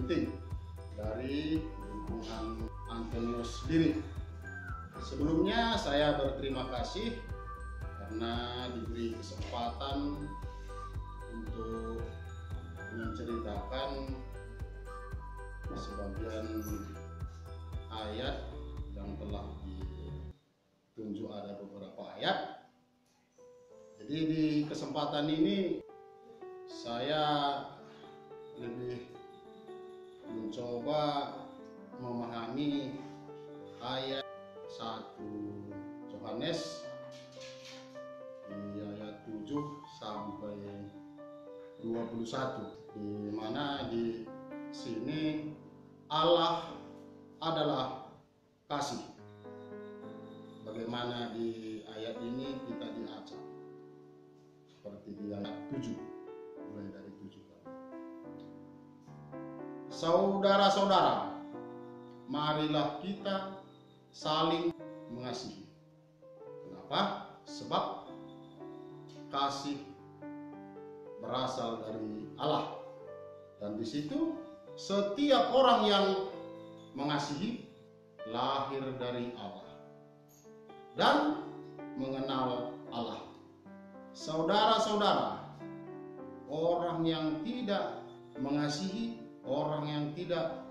penting dari lingkungan Antonius sendiri. Sebelumnya saya berterima kasih karena diberi kesempatan untuk menceritakan sebagian ayat yang telah ditunjuk, ada beberapa ayat. Jadi di kesempatan ini saya lebih mencoba memahami ayat 1 Yohanes di ayat 7 sampai 21, di mana di sini Allah adalah kasih. Bagaimana di ayat ini kita diajak seperti di ayat 7, mulai dari 7. Saudara-saudara, marilah kita saling mengasihi. Kenapa? Sebab kasih berasal dari Allah, dan di situ setiap orang yang mengasihi lahir dari Allah dan mengenal Allah. Saudara-saudara, orang yang tidak mengasihi, orang yang tidak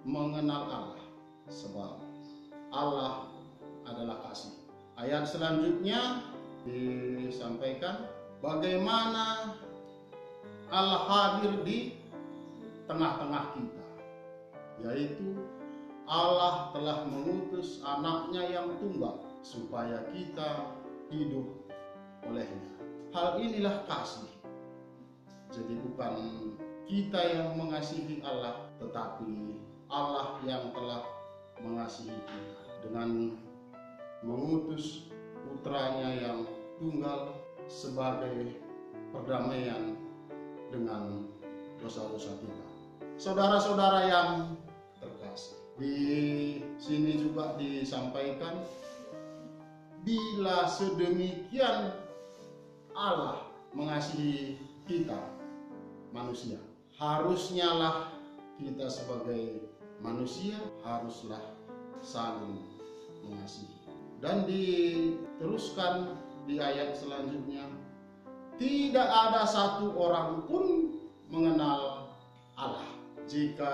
mengenal Allah, sebab Allah adalah kasih. Ayat selanjutnya disampaikan bagaimana Allah hadir di tengah-tengah kita, yaitu Allah telah mengutus anaknya yang tunggal supaya kita hidup olehnya. Hal inilah kasih. Jadi bukan kita yang mengasihi Allah, tetapi Allah yang telah mengasihi kita dengan mengutus putranya yang tunggal sebagai perdamaian dengan dosa-dosa kita. Saudara-saudara yang terkasih, di sini juga disampaikan bila sedemikian Allah mengasihi kita manusia, harusnya lah kita sebagai manusia haruslah saling mengasihi. Dan diteruskan di ayat selanjutnya, tidak ada satu orang pun mengenal Allah. Jika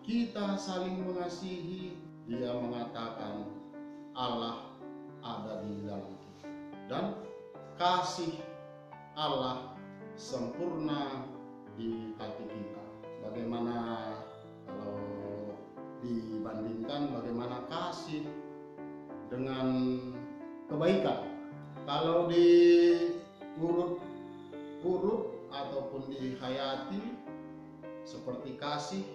kita saling mengasihi, dia mengatakan Allah ada di dalam kita, dan kasih Allah sempurna di hati kita. Bagaimana kalau dibandingkan bagaimana kasih dengan kebaikan? Kalau diurut-urut ataupun dihayati, seperti kasih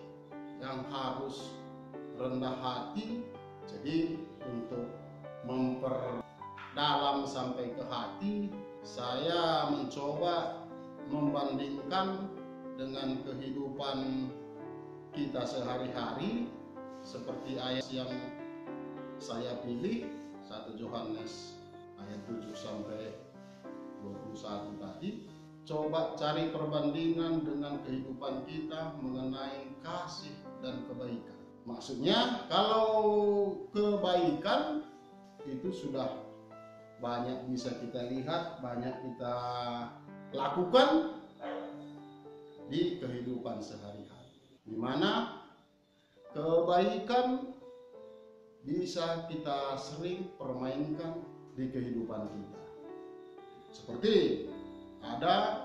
yang harus rendah hati. Jadi untuk memperdalam sampai ke hati, saya mencoba membandingkan dengan kehidupan kita sehari-hari, seperti ayat yang saya pilih 1 Yohanes ayat 7 sampai 21 tadi. Coba cari perbandingan dengan kehidupan kita mengenai kasih dan kebaikan. Maksudnya kalau kebaikan itu sudah banyak bisa kita lihat, banyak kita lakukan di kehidupan sehari-hari, di mana kebaikan bisa kita sering permainkan di kehidupan kita. Seperti ada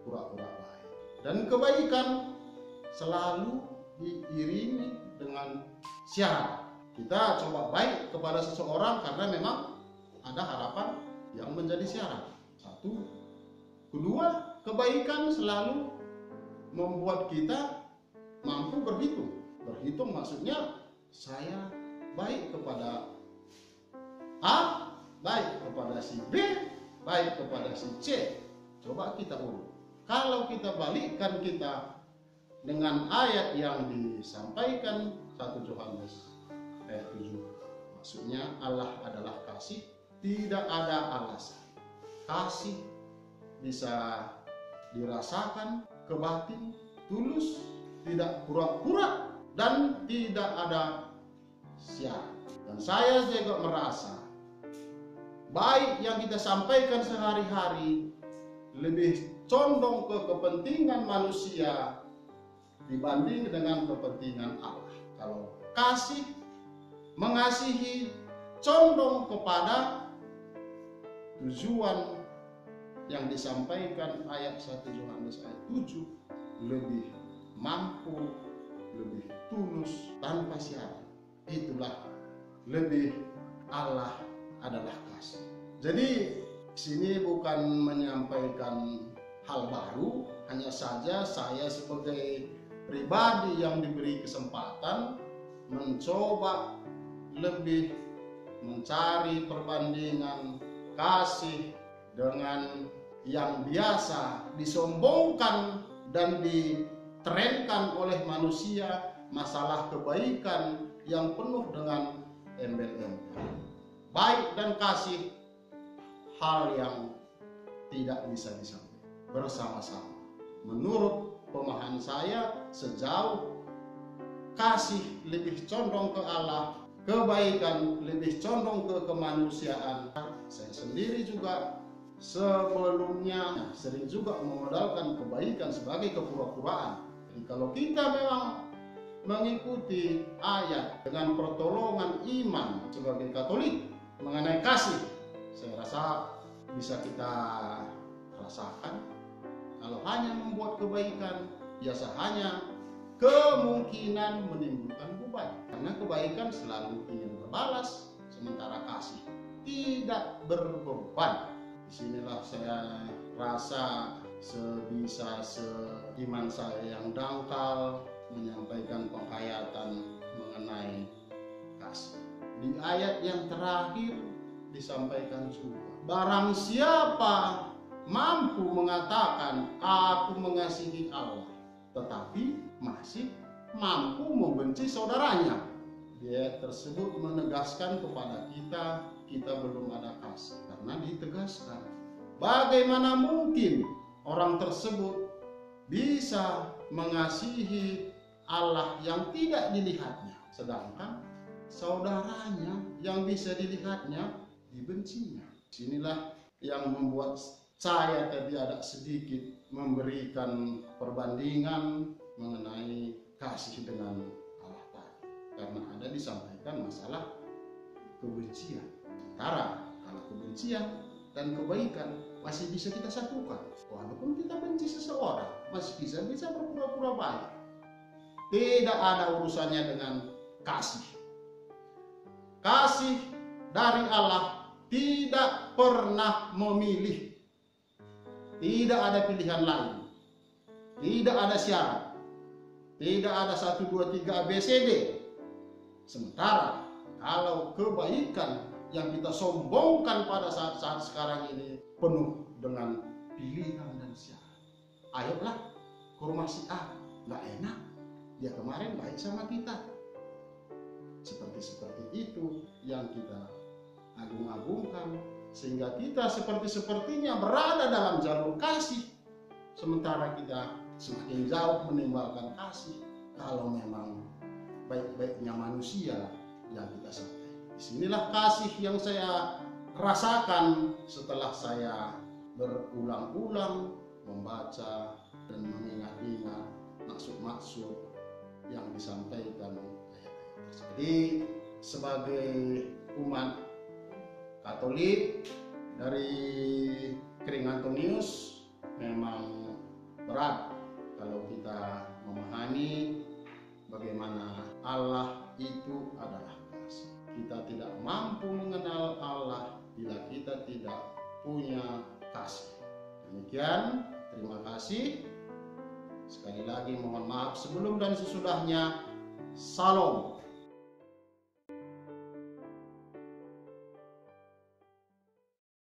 pura-pura baik, dan kebaikan selalu diiringi dengan syarat. Kita coba baik kepada seseorang karena memang ada harapan yang menjadi syarat. Satu. Kedua, kebaikan selalu membuat kita mampu berhitung. Berhitung maksudnya saya baik kepada A, baik kepada si B, baik kepada si C. Coba kita urut. Kalau kita balikkan kita dengan ayat yang disampaikan 1 Yohanes ayat 7, maksudnya Allah adalah kasih, tidak ada alasan. Kasih bisa dirasakan ke batin, tulus, tidak pura-pura, dan tidak ada syarat. Dan saya juga merasa baik yang kita sampaikan sehari-hari lebih condong ke kepentingan manusia dibanding dengan kepentingan Allah. Kalau kasih, mengasihi condong kepada tujuan yang disampaikan ayat 1 Yohanes ayat 7, lebih mampu, lebih tulus, tanpa syarat. Itulah lebih Allah adalah kasih. Jadi sini bukan menyampaikan hal baru, hanya saja saya sebagai pribadi yang diberi kesempatan mencoba lebih mencari perbandingan kasih dengan yang biasa disombongkan dan ditrenkan oleh manusia, masalah kebaikan yang penuh dengan embel-embel. Baik dan kasih hal yang tidak bisa disampaikan bersama-sama. Menurut pemahaman saya, sejauh kasih lebih condong ke Allah, kebaikan lebih condong ke kemanusiaan. Saya sendiri juga sebelumnya sering juga memodalkan kebaikan sebagai kepura-puraan. Jadi kalau kita memang mengikuti ayat dengan pertolongan iman sebagai Katolik mengenai kasih, saya rasa bisa kita rasakan. Kalau hanya membuat kebaikan, biasa hanya kemungkinan menimbulkan beban, karena kebaikan selalu ingin berbalas, sementara kasih tidak berbeban. Disinilah saya rasa sebisa seiman saya yang dangkal menyampaikan penghayatan mengenai kasih. Di ayat yang terakhir disampaikan juga, barang siapa mampu mengatakan aku mengasihi Allah tetapi masih mampu membenci saudaranya, dia tersebut menegaskan kepada kita belum ada kasih. Karena ditegaskan, bagaimana mungkin orang tersebut bisa mengasihi Allah yang tidak dilihatnya, sedangkan saudaranya yang bisa dilihatnya dibencinya. Inilah yang membuat saya tadi ada sedikit memberikan perbandingan mengenai kasih dengan Allah tadi, karena ada disampaikan masalah kebencian. Sementara kalau kebencian dan kebaikan masih bisa kita satukan. Walaupun kita benci seseorang, masih bisa berpura-pura baik. Tidak ada urusannya dengan kasih. Kasih dari Allah tidak pernah memilih. Tidak ada pilihan lain. Tidak ada syarat. Tidak ada 1, 2, 3 ABCD. Sementara kalau kebaikan yang kita sombongkan pada saat-saat sekarang ini penuh dengan pilihan dan syarat. Ayolah ke rumah si A, nggak enak, dia kemarin baik sama kita. Seperti itu yang kita agung-agungkan, sehingga kita sepertinya berada dalam jalur kasih, sementara kita semakin jauh meninggalkan kasih. Kalau memang baik-baiknya manusia yang kita sampaikan. Disinilah kasih yang saya rasakan setelah saya berulang-ulang membaca dan mengingat-ingat maksud-maksud yang disampaikan ayat-ayat. Jadi sebagai umat Katolik dari Kering Antonius, memang berat kalau kita memahami bagaimana Allah itu adalah kasih. Kita tidak mampu mengenal Allah bila kita tidak punya kasih. Demikian, terima kasih. Sekali lagi mohon maaf sebelum dan sesudahnya. Salam.